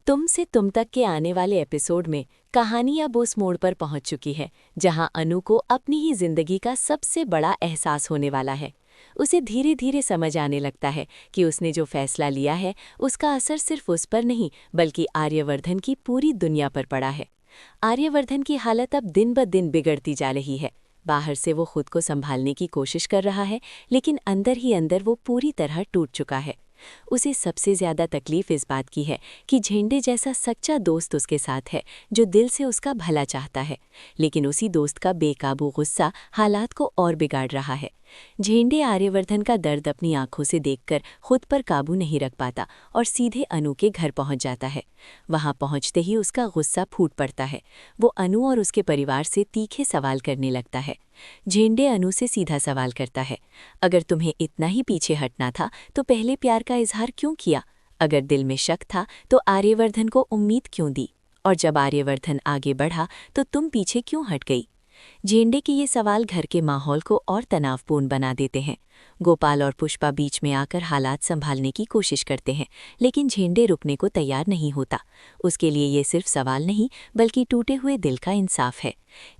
तुम से तुम तक के आने वाले एपिसोड में कहानी अब उस मोड़ पर पहुंच चुकी है जहां अनु को अपनी ही जिंदगी का सबसे बड़ा एहसास होने वाला है। उसे धीरे धीरे समझ आने लगता है कि उसने जो फैसला लिया है उसका असर सिर्फ उस पर नहीं बल्कि आर्यवर्धन की पूरी दुनिया पर पड़ा है। आर्यवर्धन की हालत अब दिन ब दिन बिगड़ती जा रही है। बाहर से वो खुद को संभालने की कोशिश कर रहा है, लेकिन अंदर ही अंदर वो पूरी तरह टूट चुका है। उसे सबसे ज्यादा तकलीफ इस बात की है कि झेंडे जैसा सच्चा दोस्त उसके साथ है जो दिल से उसका भला चाहता है, लेकिन उसी दोस्त का बेकाबू गुस्सा हालात को और बिगाड़ रहा है। झेंडे आर्यवर्धन का दर्द अपनी आंखों से देखकर खुद पर काबू नहीं रख पाता और सीधे अनु के घर पहुंच जाता है। वहां पहुंचते ही उसका गुस्सा फूट पड़ता है। वो अनु और उसके परिवार से तीखे सवाल करने लगता है। झेंडे अनु से सीधा सवाल करता है, अगर तुम्हें इतना ही पीछे हटना था तो पहले प्यार का इजहार क्यों किया? अगर दिल में शक था तो आर्यवर्धन को उम्मीद क्यों दी? और जब आर्यवर्धन आगे बढ़ा तो तुम पीछे क्यों हट गई? झेंडे के ये सवाल घर के माहौल को और तनावपूर्ण बना देते हैं। गोपाल और पुष्पा बीच में आकर हालात संभालने की कोशिश करते हैं, लेकिन झेंडे रुकने को तैयार नहीं होता। उसके लिए ये सिर्फ सवाल नहीं बल्कि टूटे हुए दिल का इंसाफ है।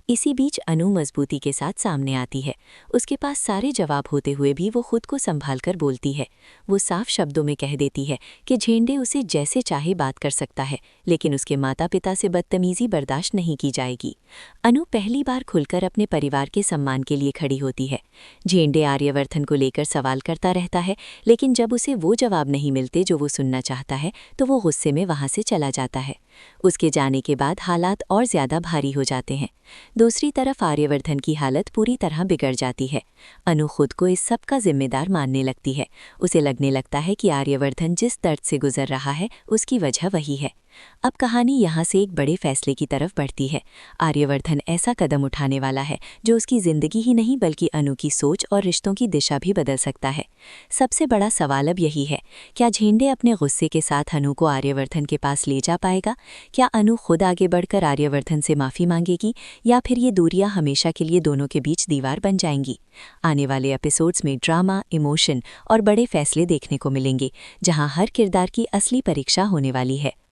इसी बीच अनु मजबूती के साथ सामने आती है। उसके पास सारे जवाब होते हुए भी वो खुद को संभाल कर बोलती है। वो साफ शब्दों में कह देती है कि झेंडे उसे जैसे चाहे बात कर सकता है, लेकिन उसके माता पिता से बदतमीजी बर्दाश्त नहीं की जाएगी। अनु पहली बार खुलकर अपने परिवार के सम्मान के लिए खड़ी होती है। झेंडे आर्यवर्धन को लेकर सवाल करता रहता है, लेकिन जब उसे वो जवाब नहीं मिलते जो वो सुनना चाहता है तो वो गुस्से में वहां से चला जाता है। उसके जाने के बाद हालात और ज्यादा भारी हो जाते हैं। दूसरी तरफ आर्यवर्धन की हालत पूरी तरह बिगड़ जाती है। अनु खुद को इस सब का जिम्मेदार मानने लगती है। उसे लगने लगता है कि आर्यवर्धन जिस दर्द से गुजर रहा है उसकी वजह वही है। अब कहानी यहाँ से एक बड़े फैसले की तरफ बढ़ती है। आर्यवर्धन ऐसा कदम उठाने वाला है जो उसकी जिंदगी ही नहीं बल्कि अनु की सोच और रिश्तों की दिशा भी बदल सकता है। सबसे बड़ा सवाल अब यही है, क्या झेंडे अपने गुस्से के साथ अनु को आर्यवर्धन के पास ले जा पाएगा? क्या अनु खुद आगे बढ़कर आर्यवर्धन से माफ़ी मांगेगी, या फिर ये दूरियां हमेशा के लिए दोनों के बीच दीवार बन जाएंगी? आने वाले एपिसोड्स में ड्रामा, इमोशन और बड़े फैसले देखने को मिलेंगे, जहां हर किरदार की असली परीक्षा होने वाली है।